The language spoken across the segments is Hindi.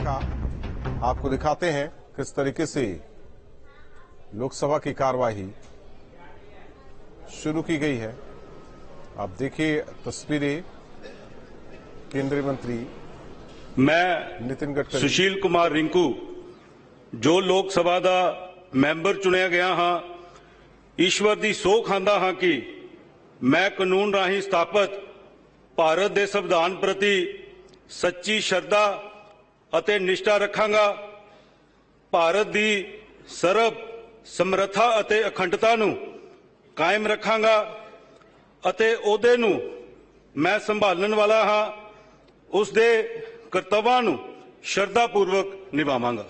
का आपको दिखाते हैं किस तरीके से लोकसभा की कार्यवाही शुरू की गई है। आप देखिए तस्वीरें। केंद्रीय मंत्री मैं नितिन गडकरी सुशील कुमार रिंकू जो लोकसभा का मैंबर चुनिया गया हाँ, ईश्वर की सौं खांदा हाँ कि मैं कानून राही स्थापित भारत के संविधान प्रति सच्ची श्रद्धा अते निष्ठा रखांगा। भारत की सर्व समर्था अते अखंडता नूं कायम रखांगा अते ओहदे नूं मैं संभालण वाला हाँ, उसदे कर्तव्यां नूं श्रद्धापूर्वक निभावांगा।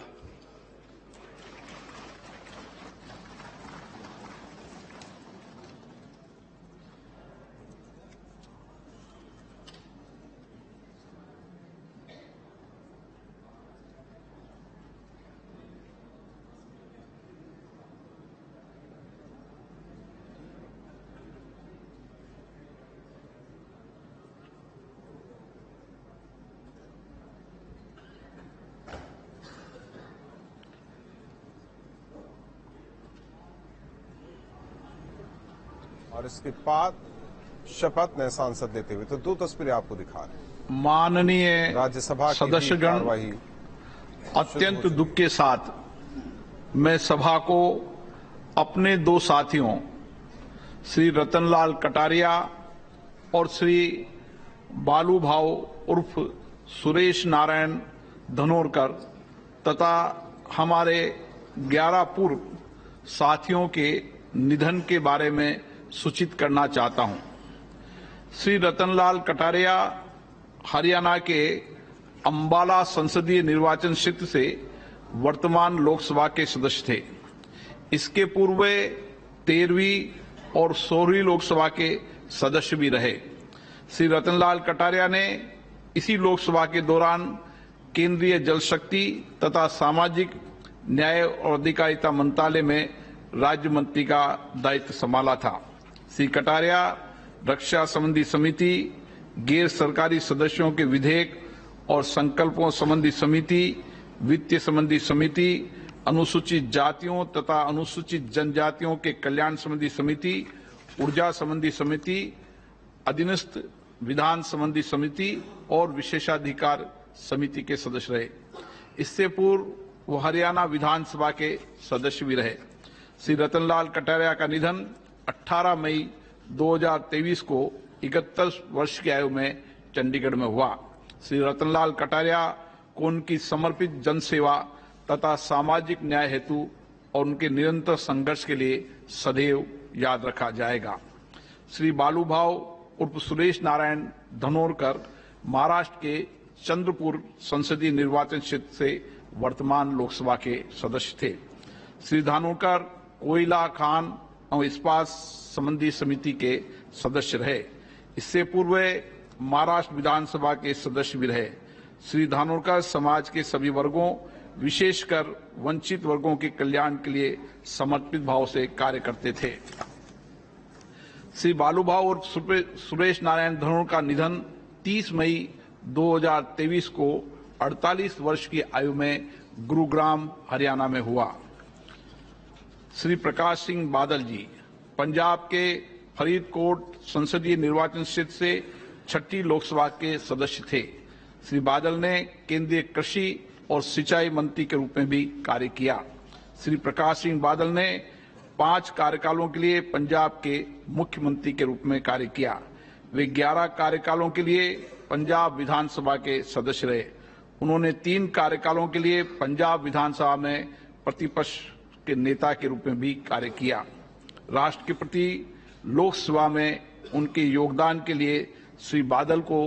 और इसके बाद शपथ नए सांसद लेते हुए। तो दो तस्वीरें आपको दिखा रहे हैं। माननीय राज्यसभा की सदस्यगण, कार्यवाही अत्यंत दुख के साथ मैं सभा को अपने दो साथियों श्री रतनलाल कटारिया और श्री बालू भाव उर्फ सुरेश नारायण धनोरकर तथा हमारे 11 पूर्व साथियों के निधन के बारे में सूचित करना चाहता हूं। श्री रतनलाल कटारिया हरियाणा के अंबाला संसदीय निर्वाचन क्षेत्र से वर्तमान लोकसभा के सदस्य थे। इसके पूर्व 13वीं और 16वीं लोकसभा के सदस्य भी रहे। श्री रतनलाल कटारिया ने इसी लोकसभा के दौरान केंद्रीय जल शक्ति तथा सामाजिक न्याय और अधिकारिता मंत्रालय में राज्य मंत्री का दायित्व संभाला था। श्री कटारिया रक्षा संबंधी समिति, गैर सरकारी सदस्यों के विधेयक और संकल्पों संबंधी समिति, वित्तीय संबंधी समिति, अनुसूचित जातियों तथा अनुसूचित जनजातियों के कल्याण संबंधी समिति, ऊर्जा संबंधी समिति, अधीनस्थ विधान संबंधी समिति और विशेषाधिकार समिति के सदस्य रहे। इससे पूर्व वो हरियाणा विधानसभा के सदस्य भी रहे। श्री रतनलाल कटारिया का निधन 18 मई 2023 को 71 वर्ष की आयु में चंडीगढ़ में हुआ। श्री रतनलाल कटारिया को उनकी समर्पित जनसेवा तथा सामाजिक न्याय हेतु और उनके निरंतर संघर्ष के लिए सदैव याद रखा जाएगा। श्री बालू भाव उर्फ सुरेश नारायण धनोरकर महाराष्ट्र के चंद्रपुर संसदीय निर्वाचन क्षेत्र से वर्तमान लोकसभा के सदस्य थे। श्री धानोरकर कोयला खान और इस्पात संबंधी समिति के सदस्य रहे। इससे पूर्व महाराष्ट्र विधानसभा के सदस्य भी रहे। श्री धानोरकर समाज के सभी वर्गों, विशेषकर वंचित वर्गों के कल्याण के लिए समर्पित भाव से कार्य करते थे। श्री बालू भाव और सुरेश नारायण धनोरकर का निधन 30 मई 2023 को 48 वर्ष की आयु में गुरुग्राम हरियाणा में हुआ। श्री प्रकाश सिंह बादल जी पंजाब के फरीदकोट संसदीय निर्वाचन क्षेत्र से 6ठी लोकसभा के सदस्य थे। श्री बादल ने केंद्रीय कृषि और सिंचाई मंत्री के रूप में भी कार्य किया। श्री प्रकाश सिंह बादल ने 5 कार्यकालों के लिए पंजाब के मुख्यमंत्री के रूप में कार्य किया। वे 11 कार्यकालों के लिए पंजाब विधानसभा के सदस्य रहे। उन्होंने 3 कार्यकालों के लिए पंजाब विधानसभा में प्रतिपक्ष के नेता के रूप में भी कार्य किया। राष्ट्र के प्रति लोकसभा में उनके योगदान के लिए श्री बादल को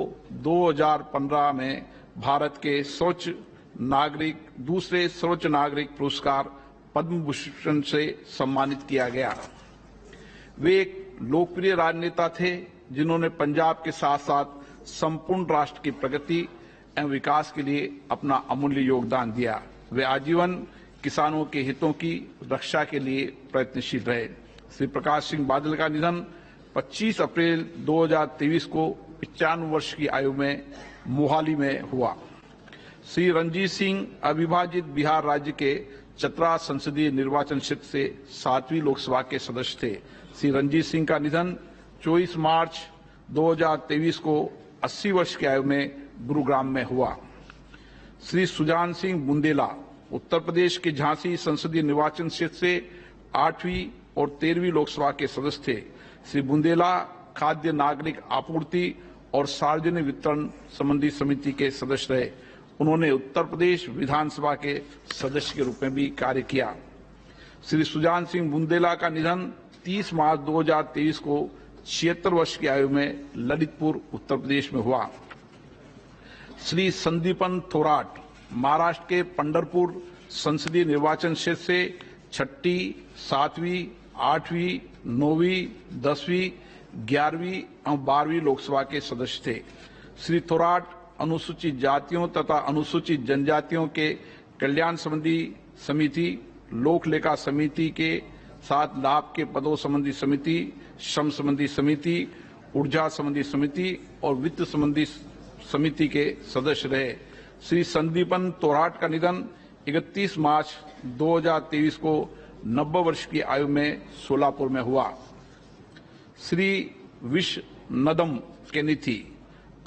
2015 में भारत के दूसरे सर्वोच्च नागरिक पुरस्कार पद्म भूषण से सम्मानित किया गया। वे एक लोकप्रिय राजनेता थे जिन्होंने पंजाब के साथ साथ संपूर्ण राष्ट्र की प्रगति एवं विकास के लिए अपना अमूल्य योगदान दिया। वे आजीवन किसानों के हितों की रक्षा के लिए प्रयत्नशील रहे। श्री प्रकाश सिंह बादल का निधन 25 अप्रैल 2023 को 95 वर्ष की आयु में मोहाली में हुआ। श्री रंजीत सिंह अविभाजित बिहार राज्य के चतरा संसदीय निर्वाचन क्षेत्र से 7वीं लोकसभा के सदस्य थे। श्री रंजीत सिंह का निधन 24 मार्च 2023 को 80 वर्ष की आयु में गुरुग्राम में हुआ। श्री सुजान सिंह बुंदेला उत्तर प्रदेश के झांसी संसदीय निर्वाचन क्षेत्र से 8वीं और 13वीं लोकसभा के सदस्य थे। श्री बुंदेला खाद्य नागरिक आपूर्ति और सार्वजनिक वितरण संबंधी समिति के सदस्य रहे। उन्होंने उत्तर प्रदेश विधानसभा के सदस्य के रूप में भी कार्य किया। श्री सुजान सिंह बुंदेला का निधन 30 मार्च 2023 को 76 वर्ष की आयु में ललितपुर उत्तर प्रदेश में हुआ। श्री संदीपन थोराट महाराष्ट्र के पंढरपुर संसदीय निर्वाचन क्षेत्र से 6ठी, 7वीं, 8वीं, 9वीं, 10वीं, 11वीं और 12वीं लोकसभा के सदस्य थे। श्री थोराट अनुसूचित जातियों तथा अनुसूचित जनजातियों के कल्याण संबंधी समिति, लोक लेखा समिति के साथ लाभ के पदों संबंधी समिति, श्रम संबंधी समिति, ऊर्जा संबंधी समिति और वित्त संबंधी समिति के सदस्य रहे। श्री संदीपन थोराट का निधन 31 मार्च 2023 को 90 वर्ष की आयु में सोलापुर में हुआ। श्री विश्वनदम केनिथी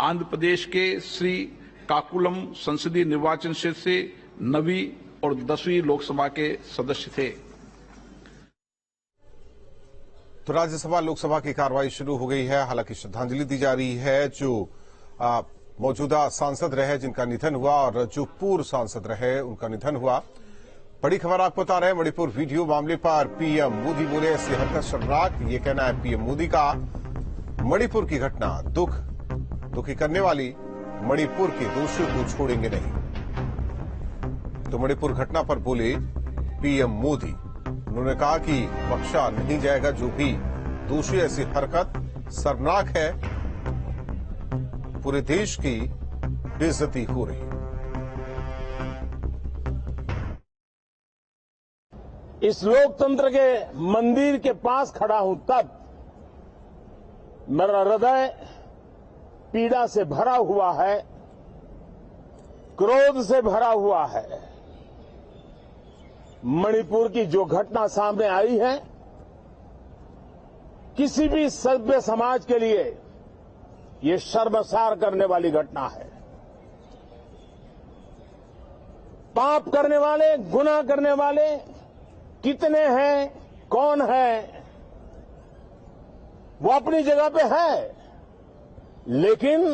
आंध्र प्रदेश के श्री काकुलम संसदीय निर्वाचन क्षेत्र से 9वीं और 10वीं लोकसभा के सदस्य थे। तो राज्यसभा लोकसभा की कार्रवाई शुरू हो गई है। हालांकि श्रद्धांजलि दी जा रही है जो मौजूदा सांसद रहे जिनका निधन हुआ और जो पूर्व सांसद रहे उनका निधन हुआ। बड़ी खबर आपको बता रहे हैं, मणिपुर वीडियो मामले पर पीएम मोदी बोले ऐसी हरकत शर्मनाक। ये कहना है पीएम मोदी का। मणिपुर की घटना दुखी करने वाली, मणिपुर के दोषियों को छोड़ेंगे नहीं। तो मणिपुर घटना पर बोले पीएम मोदी। उन्होंने कहा कि बख्शा नहीं जाएगा जो भी दोषी। ऐसी हरकत शर्मनाक है, पूरे देश की बेइज्जती हो रही है। इस लोकतंत्र के मंदिर के पास खड़ा हूं तब मेरा हृदय पीड़ा से भरा हुआ है, क्रोध से भरा हुआ है। मणिपुर की जो घटना सामने आई है, किसी भी सभ्य समाज के लिए ये शर्मसार करने वाली घटना है। पाप करने वाले, गुनाह करने वाले कितने हैं, कौन है, वो अपनी जगह पे है, लेकिन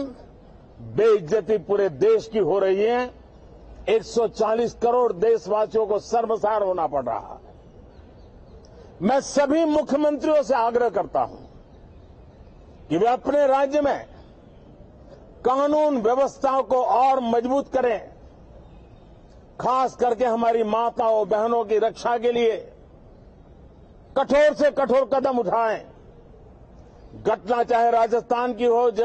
बेइज्जती पूरे देश की हो रही है। 140 करोड़ देशवासियों को शर्मसार होना पड़ रहा है। मैं सभी मुख्यमंत्रियों से आग्रह करता हूं कि वे अपने राज्य में कानून व्यवस्थाओं को और मजबूत करें, खास करके हमारी माताओं बहनों की रक्षा के लिए कठोर से कठोर कदम उठाएं। घटना चाहे राजस्थान की हो,